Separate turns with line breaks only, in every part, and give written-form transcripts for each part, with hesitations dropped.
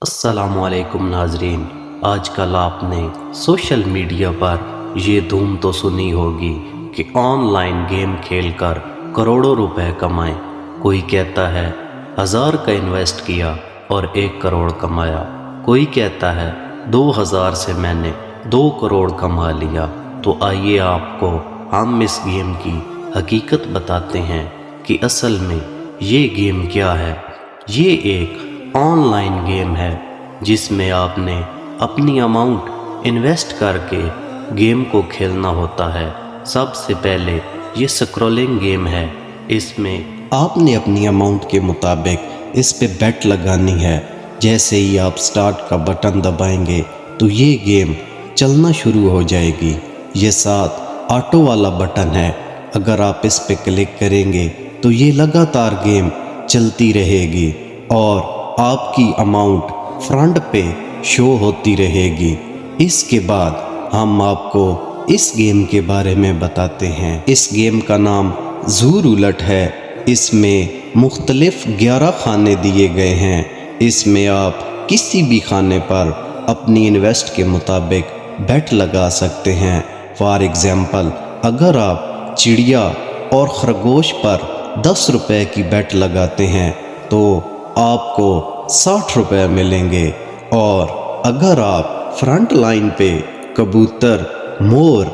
السلام علیکم ناظرین، آج کل آپ نے سوشل میڈیا پر یہ دھوم تو سنی ہوگی کہ آن لائن گیم کھیل کر کروڑوں روپے کمائیں۔ کوئی کہتا ہے 1000 کا انویسٹ کیا اور 1 کروڑ کمایا، کوئی کہتا ہے 2000 سے میں نے 2 کروڑ کما لیا۔ تو آئیے آپ کو ہم اس گیم کی حقیقت بتاتے ہیں کہ اصل میں یہ گیم کیا ہے۔ یہ ایک آن لائن گیم ہے جس میں آپ نے اپنی اماؤنٹ انویسٹ کر کے گیم کو کھیلنا ہوتا ہے۔ سب سے پہلے یہ سکرولنگ گیم ہے۔ اس میں آپ نے اپنی اماؤنٹ کے مطابق اس پہ بیٹ لگانی ہے۔ جیسے ہی آپ سٹارٹ کا بٹن دبائیں گے تو یہ گیم چلنا شروع ہو جائے گی۔ یہ ساتھ آٹو والا بٹن ہے، اگر آپ اس پہ کلک کریں گے تو یہ لگاتار گیم چلتی رہے گی اور آپ کی اماؤنٹ فرنٹ پہ شو ہوتی رہے گی۔ اس کے بعد ہم آپ کو اس گیم کے بارے میں بتاتے ہیں۔ اس گیم کا نام زو رولٹ ہے۔ اس میں مختلف 11 خانے دیے گئے ہیں۔ اس میں آپ کسی بھی خانے پر اپنی انویسٹ کے مطابق بیٹ لگا سکتے ہیں۔ فار ایگزامپل، اگر آپ چڑیا اور خرگوش پر 10 روپے کی بیٹ لگاتے ہیں تو آپ کو 60 روپے ملیں گے، اور اگر آپ فرنٹ لائن پہ کبوتر، مور،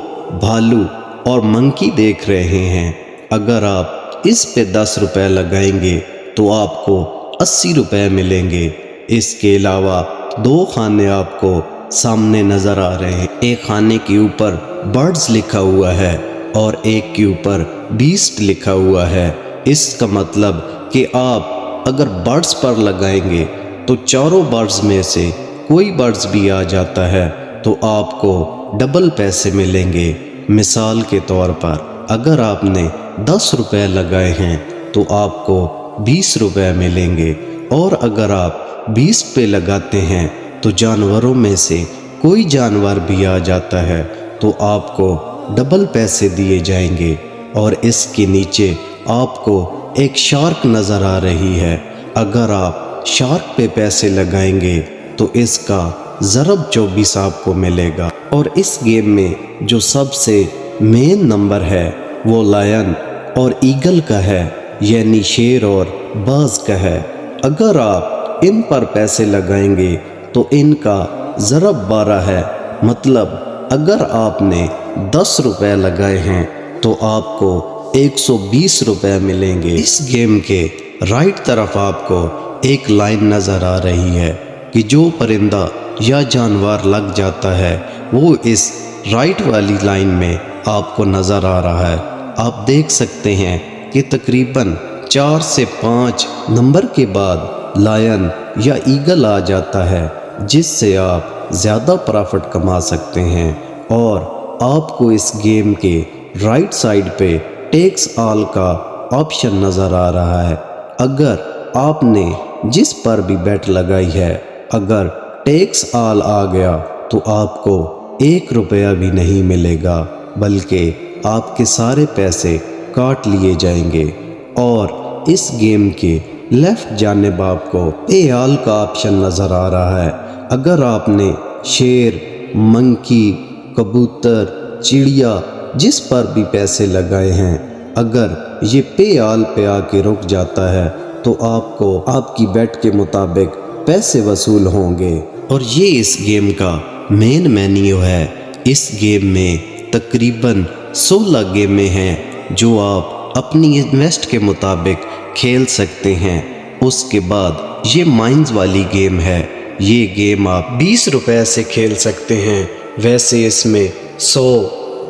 بھالو اور منکی دیکھ رہے ہیں، اگر آپ اس پہ 10 روپے لگائیں گے تو آپ کو 80 روپے ملیں گے۔ اس کے علاوہ 2 خانے آپ کو سامنے نظر آ رہے ہیں۔ ایک خانے کے اوپر برڈز لکھا ہوا ہے اور ایک کے اوپر بیسٹ لکھا ہوا ہے۔ اس کا مطلب کہ آپ اگر برڈز پر لگائیں گے تو چاروں برڈز میں سے کوئی برڈز بھی آ جاتا ہے تو آپ کو ڈبل پیسے ملیں گے۔ مثال کے طور پر اگر آپ نے 10 روپے لگائے ہیں تو آپ کو 20 روپے ملیں گے، اور اگر آپ 20 پہ لگاتے ہیں تو جانوروں میں سے کوئی جانور بھی آ جاتا ہے تو آپ کو ڈبل پیسے دیے جائیں گے۔ اور اس کے نیچے آپ کو ایک شارک نظر آ رہی ہے۔ اگر آپ شارک پہ پیسے لگائیں گے تو اس کا ضرب 24 آپ کو ملے گا۔ اور اس گیم میں جو سب سے مین نمبر ہے وہ لائن اور ایگل کا ہے، یعنی شیر اور باز کا ہے۔ اگر آپ ان پر پیسے لگائیں گے تو ان کا ضرب 12 ہے، مطلب اگر آپ نے 10 روپے لگائے ہیں تو آپ کو 120 روپے ملیں گے۔ اس گیم کے رائٹ طرف آپ کو ایک لائن نظر آ رہی ہے کہ جو پرندہ یا جانور لگ جاتا ہے وہ اس رائٹ والی لائن میں آپ کو نظر آ رہا ہے۔ آپ دیکھ سکتے ہیں کہ تقریباً 4 سے 5 نمبر کے بعد لائن یا ایگل آ جاتا ہے، جس سے آپ زیادہ پرافٹ کما سکتے ہیں۔ اور آپ کو اس گیم کے رائٹ سائڈ پہ ٹیکس آل کا آپشن نظر آ رہا ہے۔ اگر آپ نے جس پر بھی بیٹ لگائی ہے، اگر ٹیکس آل آ گیا تو آپ کو 1 روپیہ بھی نہیں ملے گا، بلکہ آپ کے سارے پیسے کاٹ لیے جائیں گے۔ اور اس گیم کے لیفٹ جانب آپ کو پے آل کا آپشن نظر آ رہا ہے۔ اگر آپ نے شیر، منکی، کبوتر، چڑیا جس پر بھی پیسے لگائے ہیں، اگر یہ پے آل پہ آ کے رک جاتا ہے تو آپ کو آپ کی بیٹ کے مطابق پیسے وصول ہوں گے۔ اور یہ اس گیم کا مین مینیو ہے۔ اس گیم میں تقریباً 16 گیمیں ہیں جو آپ اپنی انویسٹ کے مطابق کھیل سکتے ہیں۔ اس کے بعد یہ مائنز والی گیم ہے۔ یہ گیم آپ 20 روپے سے کھیل سکتے ہیں۔ ویسے اس میں 100،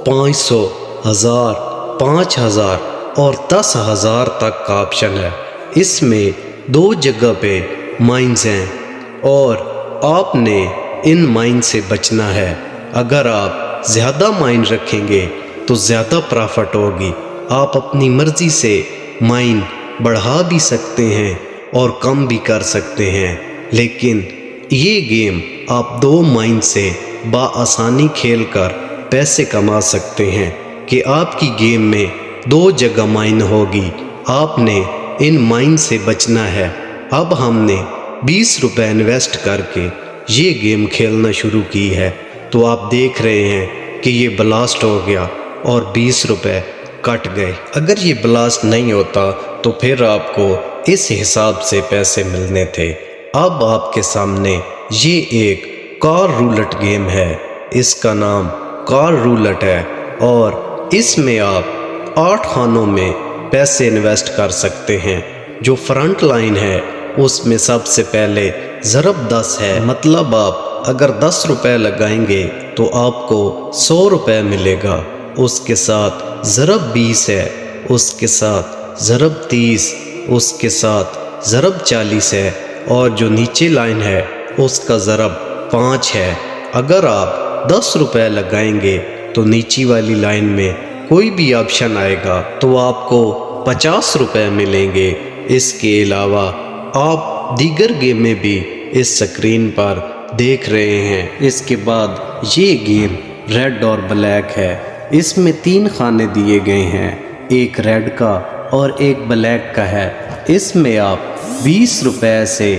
500، 1000، 5000 اور 10,000 تک کا آپشن ہے۔ اس میں 2 جگہ پہ مائنز ہیں اور آپ نے ان مائن سے بچنا ہے۔ اگر آپ زیادہ مائن رکھیں گے تو زیادہ پرافٹ ہوگی۔ آپ اپنی مرضی سے مائن بڑھا بھی سکتے ہیں اور کم بھی کر سکتے ہیں، لیکن یہ گیم آپ 2 مائن سے بآسانی کھیل کر پیسے کما سکتے ہیں کہ آپ کی گیم میں 2 جگہ مائن ہوگی۔ آپ نے ان مائن سے بچنا ہے۔ اب ہم نے
20 रुपए इन्वेस्ट करके ये गेम खेलना शुरू की है तो आप देख रहे हैं कि ये ब्लास्ट हो गया और 20 रुपए कट गए। अगर ये ब्लास्ट नहीं होता तो फिर आपको इस हिसाब से पैसे मिलने थे। अब आपके सामने ये एक कार रूलेट गेम है, इसका नाम कार रूलेट है और इसमें आप 8 खानों में पैसे इन्वेस्ट कर सकते हैं। जो फ्रंट लाइन है उसमें सबसे पहले ज़रब 10 है, मतलब आप अगर 10 रुपए लगाएंगे तो आपको 100 रुपए मिलेगा। उसके साथ ज़रब 20 है, उसके साथ ज़रब 30, उसके साथ ज़रब 40 है और जो नीचे लाइन है उसका ज़रब 5 है। अगर आप 10 रुपए लगाएंगे तो नीची वाली लाइन में कोई भी ऑप्शन आएगा तो आपको 50 रुपए मिलेंगे। इसके अलावा आप दीगर गेमें भी इस स्क्रीन पर देख रहे हैं। इसके बाद ये गेम रेड और ब्लैक है, इसमें 3 खाने दिए गए हैं, एक रेड का और एक ब्लैक का है। इसमें आप 20 रुपए से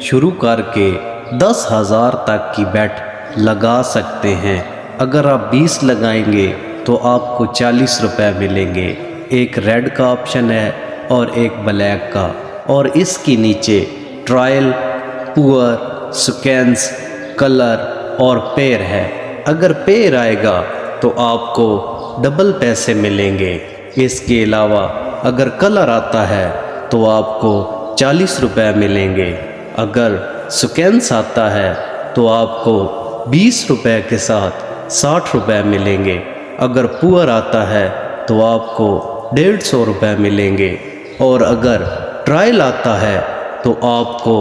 शुरू करके 10,000 तक की बेट लगा सकते हैं। अगर आप 20 लगाएंगे तो आपको 40 रुपए मिलेंगे। एक रेड का ऑप्शन है और एक ब्लैक का, और इसके नीचे ट्रायल, पुअर, स्कैंस, कलर और पेयर है। अगर पेयर आएगा तो आपको डबल पैसे मिलेंगे। इसके अलावा अगर कलर आता है तो आपको 40 रुपए मिलेंगे। अगर स्कैंस आता है तो आपको 20 रुपए के साथ 60 रुपए मिलेंगे। अगर पुअर आता है तो आपको 150 रुपए मिलेंगे और अगर ट्रायल आता है तो आपको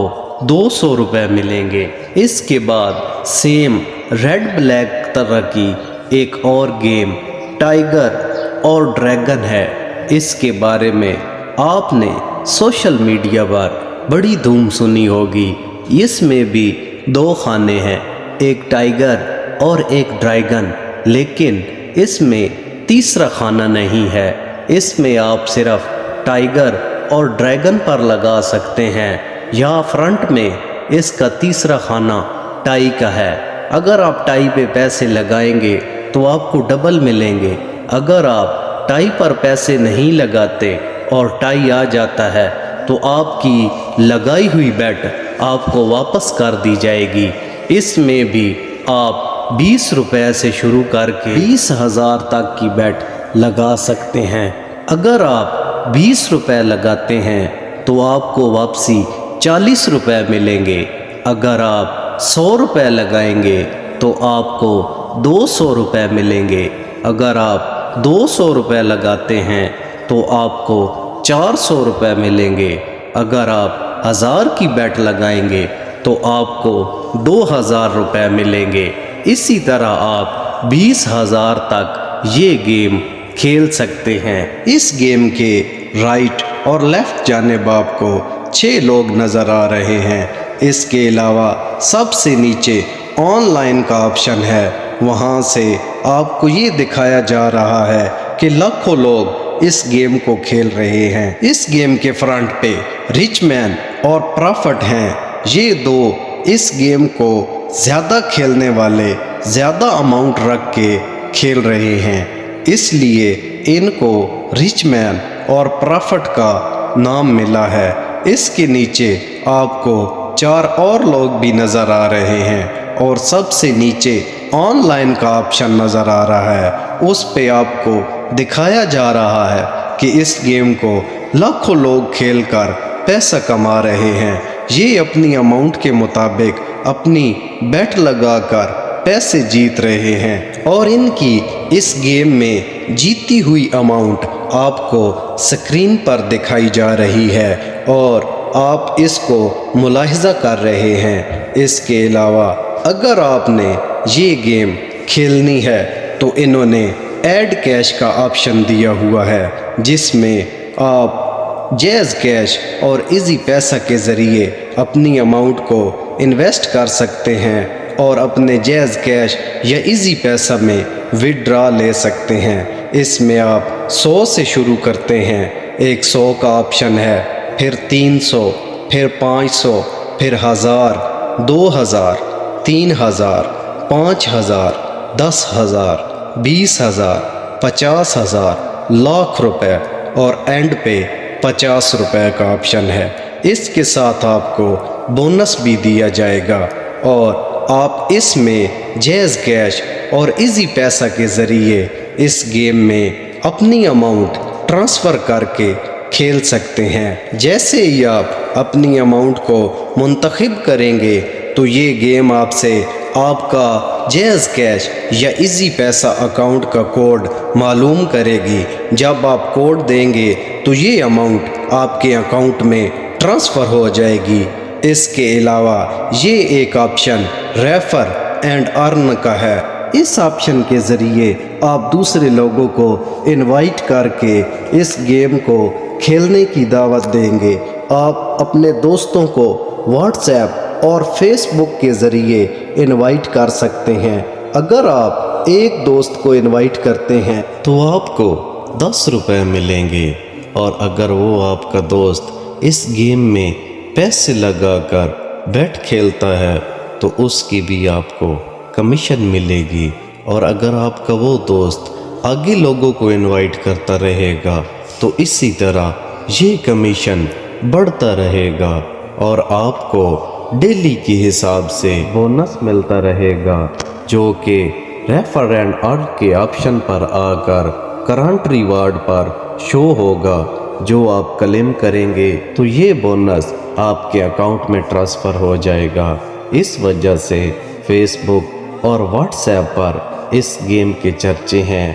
200 रुपए मिलेंगे। इसके बाद सेम रेड ब्लैक तरह की एक और गेम टाइगर और ड्रैगन है। इसके बारे में आपने सोशल मीडिया पर बड़ी धूम सुनी होगी। इसमें भी 2 खाने हैं, एक टाइगर और एक ड्रैगन, लेकिन इसमें तीसरा खाना नहीं है। इसमें आप सिर्फ टाइगर और ड्रैगन पर लगा सकते हैं या फ्रंट में इसका तीसरा खाना टाई का है। अगर आप टाई पे पैसे लगाएंगे तो आपको डबल मिलेंगे। अगर आप टाई पर पैसे नहीं लगाते और टाई आ जाता है तो आपकी लगाई हुई बेट आपको वापस कर दी जाएगी। इसमें भी आप 20 रुपए से शुरू करके 20,000 तक की बेट लगा सकते हैं। अगर आप 20 रुपए लगाते हैं तो आपको वापसी 40 रुपए मिलेंगे। अगर आप 100 रुपए लगाएंगे तो आपको 200 रुपए मिलेंगे। अगर आप 200 रुपए लगाते हैं तो आपको 400 रुपए मिलेंगे। अगर आप 1000 की बेट लगाएंगे तो आपको 2000 रुपए मिलेंगे। इसी तरह आप 20,000 तक ये गेम खेल सकते हैं। इस गेम के राइट और लेफ्ट जानिब आपको 6 लोग नज़र आ रहे हैं। इसके अलावा सबसे नीचे ऑनलाइन का ऑप्शन है, वहाँ से आपको ये दिखाया जा रहा है कि लाखों लोग इस गेम को खेल रहे हैं। इस गेम के फ्रंट पे रिच मैन और प्रॉफिट हैं। ये 2 इस गेम को ज़्यादा खेलने वाले ज़्यादा अमाउंट रख के खेल रहे हैं, इसलिए इनको रिच मैन और प्रॉफिट का नाम मिला है। इसके नीचे आपको 4 और लोग भी नज़र आ रहे हैं और सबसे नीचे ऑनलाइन का ऑप्शन नज़र आ रहा है। उस पे आपको दिखाया जा रहा है कि इस गेम को लाखों लोग खेलकर पैसा कमा रहे हैं। ये अपनी अमाउंट के मुताबिक अपनी बेट लगाकर पैसे जीत रहे हैं और इनकी इस गेम में जीती हुई अमाउंट आपको स्क्रीन पर दिखाई जा रही है और आप इसको मुलाहिजा कर रहे हैं। इसके अलावा अगर आपने ये गेम खेलनी है तो इन्होंने ऐड कैश का ऑप्शन दिया हुआ है, जिसमें आप जैज़ कैश और इजी पैसा के ज़रिए अपनी अमाउंट को इन्वेस्ट कर सकते हैं और अपने जैज़ कैश या इजी पैसा में विड्रॉ ले सकते हैं। इसमें आप 100 से शुरू करते हैं, एक 100 का ऑप्शन है, फिर 300, फिर 500 پھر 1000، 2000، 3000، 5000، 10,000، 20,000، 50,000، لاکھ روپے اور اینڈ پہ 50 روپے کا آپشن ہے۔ اس کے ساتھ آپ کو بونس بھی دیا جائے گا اور آپ اس میں جیز کیش اور ایزی پیسہ کے ذریعے اس گیم میں اپنی اماؤنٹ ٹرانسفر کر کے کھیل سکتے ہیں۔ جیسے ہی آپ اپنی اماؤنٹ کو منتخب کریں گے تو یہ گیم آپ سے آپ کا جیز کیش یا ایزی پیسہ اکاؤنٹ کا کوڈ معلوم کرے گی۔ جب آپ کوڈ دیں گے تو یہ اماؤنٹ آپ کے اکاؤنٹ میں ٹرانسفر ہو جائے گی۔ اس کے علاوہ یہ ایک آپشن ریفر اینڈ ارن کا ہے۔ اس آپشن کے ذریعے آپ دوسرے لوگوں کو انوائٹ کر کے اس گیم کو کھیلنے کی دعوت دیں گے۔ آپ اپنے دوستوں کو واٹس ایپ اور فیس بک کے ذریعے انوائٹ کر سکتے ہیں۔ اگر آپ ایک دوست کو انوائٹ کرتے ہیں
تو آپ کو 10 روپے ملیں گے، اور اگر وہ آپ کا دوست اس گیم میں پیسے لگا کر بیٹ کھیلتا ہے تو اس کی بھی آپ کو کمیشن ملے گی۔ اور اگر آپ کا وہ دوست آگے لوگوں کو انوائٹ کرتا رہے گا تو اسی طرح یہ کمیشن بڑھتا رہے گا اور آپ کو ڈیلی کے حساب سے بونس ملتا رہے گا، جو کہ ریفر اینڈ ارن کے آپشن پر آ کر کرنٹ ریوارڈ پر شو ہوگا۔ جو آپ کلیم کریں گے تو یہ بونس آپ کے اکاؤنٹ میں ٹرانسفر ہو جائے گا۔ اس وجہ سے فیس بک اور واٹس ایپ پر اس گیم کے چرچے ہیں۔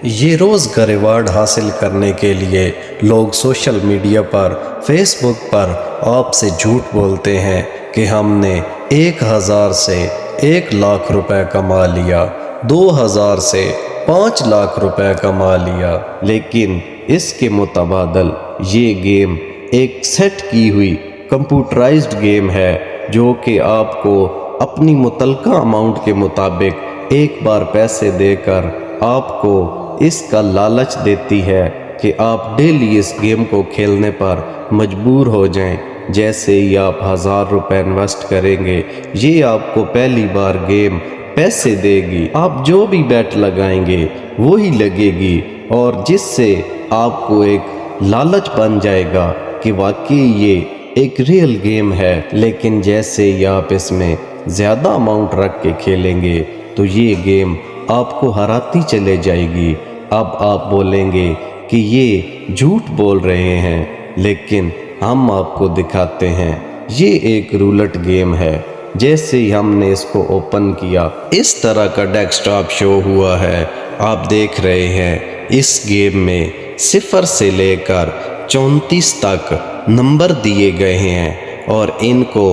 یہ روز کا ریوارڈ حاصل کرنے کے لیے لوگ سوشل میڈیا پر فیس بک پر آپ سے جھوٹ بولتے ہیں کہ ہم نے 1000 سے 1 لاکھ روپے کما لیا، 2000 سے 5 لاکھ روپے کما لیا،
لیکن اس کے متبادل یہ گیم ایک سیٹ کی ہوئی کمپیوٹرائزڈ گیم ہے جو کہ آپ کو اپنی متعلقہ اماؤنٹ کے مطابق ایک بار پیسے دے کر آپ کو اس کا لالچ دیتی ہے کہ آپ ڈیلی اس گیم کو کھیلنے پر مجبور ہو جائیں۔ جیسے ہی آپ 1000 روپے انویسٹ کریں گے، یہ آپ کو پہلی بار گیم پیسے دے گی۔ آپ جو بھی بیٹ لگائیں گے وہی لگے گی، اور جس سے آپ کو ایک لالچ بن جائے گا کہ واقعی یہ ایک ریئل گیم ہے۔ لیکن جیسے ہی آپ اس میں زیادہ اماؤنٹ رکھ کے کھیلیں گے تو یہ گیم آپ کو ہراتی چلے جائے گی۔ اب آپ بولیں گے کہ یہ جھوٹ بول رہے ہیں، لیکن ہم آپ کو دکھاتے ہیں یہ ایک رولٹ گیم ہے۔ جیسے ہی ہم نے اس کو اوپن کیا اس طرح کا ڈیسک ٹاپ شو ہوا ہے۔ آپ دیکھ رہے ہیں اس گیم میں 0 سے لے کر 34 تک نمبر دیے گئے ہیں اور ان کو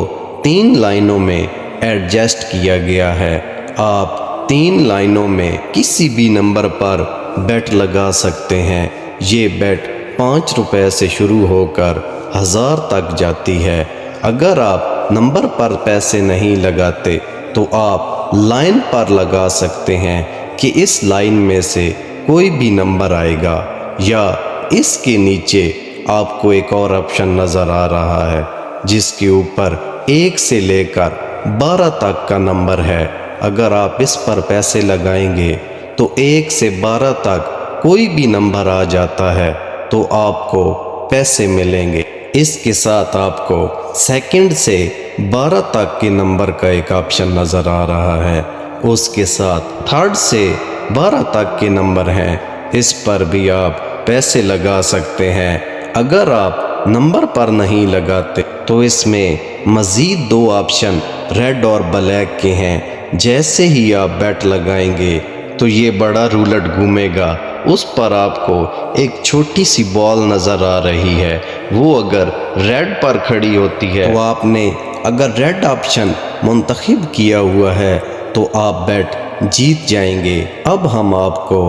3 لائنوں میں ایڈجسٹ کیا گیا ہے۔ آپ 3 لائنوں میں کسی بھی نمبر پر بیٹ لگا سکتے ہیں۔ یہ بیٹ 5 روپے سے شروع ہو کر 1000 تک جاتی ہے۔ اگر آپ نمبر پر پیسے نہیں لگاتے تو آپ لائن پر لگا سکتے ہیں کہ اس لائن میں سے کوئی بھی نمبر آئے گا، یا اس کے نیچے آپ کو ایک اور آپشن نظر آ رہا ہے جس کے اوپر 1 سے لے کر 12 تک کا نمبر ہے۔ اگر آپ اس پر پیسے لگائیں گے تو 1 سے 12 تک کوئی بھی نمبر آ جاتا ہے تو آپ کو پیسے ملیں گے۔ اس کے ساتھ آپ کو سیکنڈ سے 12 تک کے نمبر کا ایک آپشن نظر آ رہا ہے۔ اس کے ساتھ تھرڈ سے 12 تک کے نمبر ہیں، اس پر بھی آپ پیسے لگا سکتے ہیں۔ اگر آپ نمبر پر نہیں لگاتے تو اس میں مزید 2 آپشن ریڈ اور بلیک کے ہیں۔ جیسے ہی آپ بیٹ لگائیں گے تو یہ بڑا رولٹ گھومے گا، اس پر آپ کو ایک چھوٹی سی بال نظر آ رہی ہے، وہ اگر ریڈ پر کھڑی ہوتی ہے تو آپ نے اگر ریڈ آپشن منتخب کیا ہوا ہے تو آپ بیٹ جیت جائیں گے۔ اب ہم آپ کو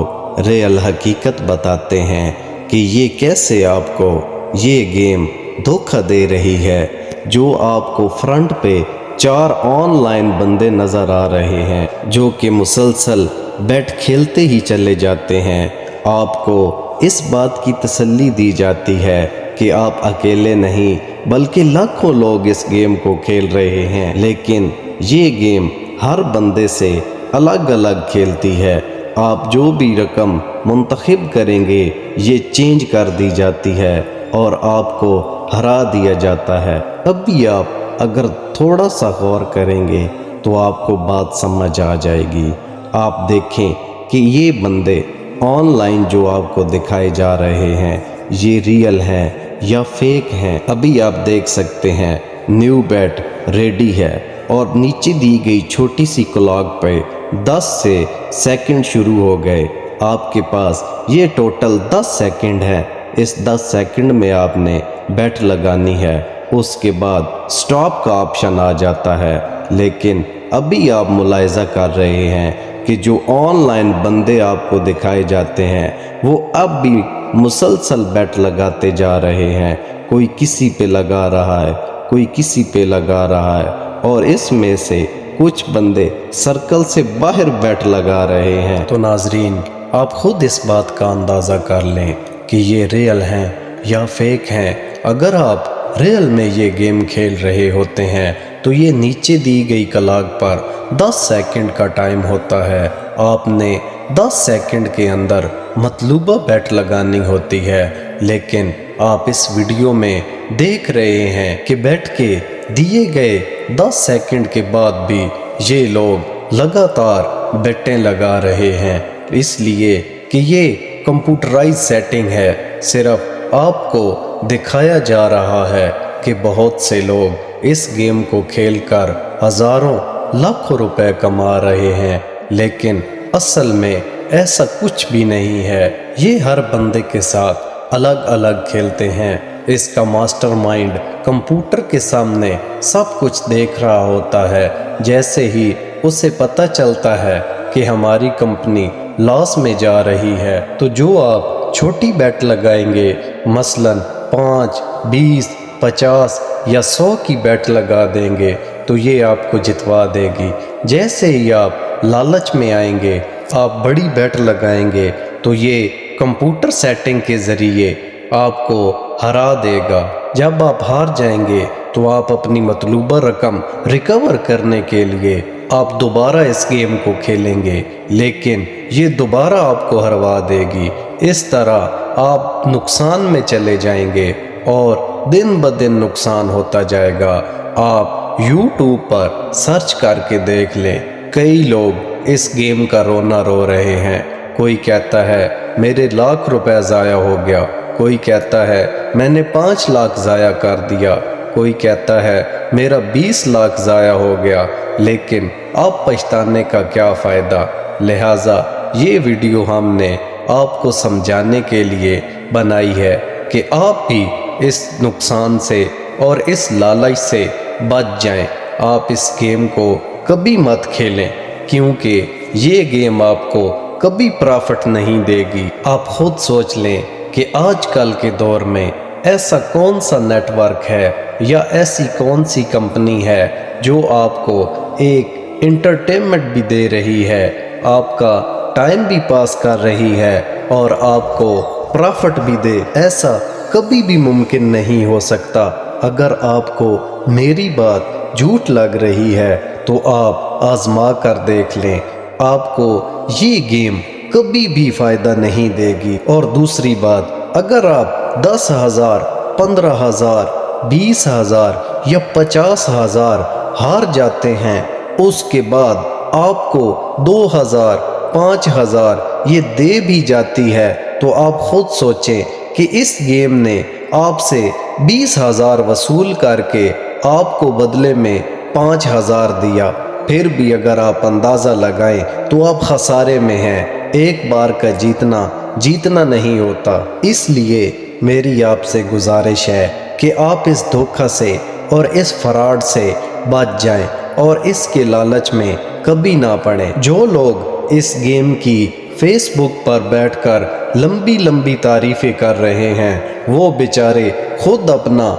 ریئل حقیقت بتاتے ہیں کہ یہ کیسے آپ کو یہ گیم دھوکہ دے رہی ہے۔ جو آپ کو فرنٹ پہ 4 آن لائن بندے نظر آ رہے ہیں جو کہ مسلسل بیٹ کھیلتے ہی چلے جاتے ہیں۔ آپ کو اس بات کی تسلی دی جاتی ہے کہ آپ اکیلے نہیں،
बल्कि लाखों लोग इस गेम को खेल रहे हैं। लेकिन ये गेम हर बंदे से अलग अलग खेलती है। आप जो भी रकम मुंतखब करेंगे ये चेंज कर दी जाती है और आपको हरा दिया जाता है। अभी आप अगर थोड़ा सा गौर करेंगे तो आपको बात समझ आ जाएगी। आप देखें कि ये बंदे ऑनलाइन जो आपको दिखाए जा रहे हैं ये रियल हैं या फेक हैं। अभी आप देख सकते हैं न्यू बैट रेडी है और नीचे दी गई छोटी सी क्लॉक पे 10 से सेकंड शुरू हो गए। आपके पास ये टोटल 10 सेकंड है। इस 10 सेकंड में आपने बैट लगानी है, उसके बाद स्टॉप का ऑप्शन आ जाता है। लेकिन अभी आप मुलाहिजा कर रहे हैं कि जो ऑनलाइन बंदे आपको दिखाए जाते हैं वो अब भी मुसलसल बैट लगाते जा रहे हैं। कोई किसी पे लगा रहा है, कोई किसी पे लगा रहा है और इसमें से कुछ बंदे सर्कल से बाहर बैट लगा रहे हैं। तो नाजरीन, आप खुद इस बात का अंदाज़ा कर लें कि ये रियल हैं या फेक हैं। अगर आप रियल में ये गेम खेल रहे होते हैं तो ये नीचे दी गई क्लॉक पर 10 सेकंड का टाइम होता है। आपने 10 सेकंड के अंदर मतलूबा बैट लगानी होती है। लेकिन आप इस वीडियो में देख रहे हैं कि बैट के दिए गए 10 सेकंड के बाद भी ये लोग लगातार बैटें लगा रहे हैं, इसलिए कि ये कंप्यूटराइज सेटिंग है। सिर्फ आपको दिखाया जा रहा है कि बहुत से लोग इस गेम को खेलकर हज़ारों लाखों रुपए कमा रहे हैं, लेकिन असल में ऐसा कुछ भी नहीं है। ये हर बंदे के साथ अलग अलग खेलते हैं। इसका मास्टरमाइंड कंप्यूटर के सामने सब कुछ देख रहा होता है। जैसे ही उसे पता चलता है कि हमारी कंपनी लॉस में जा रही है तो जो आप छोटी बैट लगाएंगे, मसलन 5, 20, 50 या 100 की बैट लगा देंगे तो ये आपको जितवा देगी। जैसे ही आप लालच में आएंगे, आप बड़ी बैट लगाएंगे तो ये कंप्यूटर सेटिंग के ज़रिए आपको हरा देगा। जब आप हार जाएंगे तो आप अपनी मतलूबा रकम रिकवर करने के लिए आप दोबारा इस गेम को खेलेंगे, लेकिन ये दोबारा आपको हरवा देगी। इस तरह आप नुकसान में चले जाएंगे और दिन ब दिन नुकसान होता जाएगा। आप YouTube पर सर्च करके देख लें, कई लोग इस गेम का रोना रो रहे हैं। कोई कहता है मेरे लाख रुपए ज़ाया हो गया, कोई कहता है मैंने 5 लाख ज़ाया कर दिया, कोई कहता है मेरा 20 लाख ज़ाया हो गया। लेकिन अब पछताने का क्या फ़ायदा। लिहाजा ये वीडियो हमने आपको समझाने के लिए बनाई है कि आप भी इस नुकसान से और इस लालच से बच जाएं। आप इस गेम को कभी मत खेलें, क्योंकि ये गेम आपको कभी प्रॉफिट नहीं देगी। आप खुद सोच लें कि आजकल के दौर में ऐसा कौन सा नेटवर्क है या ऐसी कौन सी कंपनी है जो आपको एक एंटरटेनमेंट भी दे रही है, आपका टाइम भी पास कर रही है और आपको प्रॉफिट भी दे। ऐसा कभी भी मुमकिन नहीं हो सकता। अगर आपको मेरी बात झूठ लग रही है तो आप आजमा कर देख लें, आपको ये गेम कभी भी फ़ायदा नहीं देगी। और दूसरी बात, अगर आप 10,000, 15,000, 20,000 या 50,000 हार जाते हैं, उसके बाद आपको 2,000, 5,000 ये दे भी जाती है, तो आप खुद सोचें कि इस गेम ने आपसे 20,000 वसूल करके आपको बदले में 5,000 दिया। फिर भी अगर आप अंदाज़ा लगाएं तो आप खसारे में हैं। एक बार का जीतना नहीं होता। इसलिए मेरी आपसे गुजारिश है कि आप इस धोखा से और इस फ्रॉड से बच जाएं और इसके लालच में कभी ना पड़ें। जो लोग इस गेम की फेसबुक पर बैठकर लंबी लंबी तारीफ़ें कर रहे हैं, वो बेचारे खुद अपना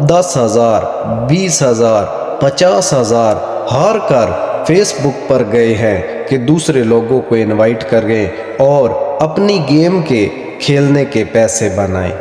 10,000, 20,000, 50,000 हार कर फेसबुक पर गए हैं कि दूसरे लोगों को इनवाइट करें और अपनी गेम के खेलने के पैसे बनाएं।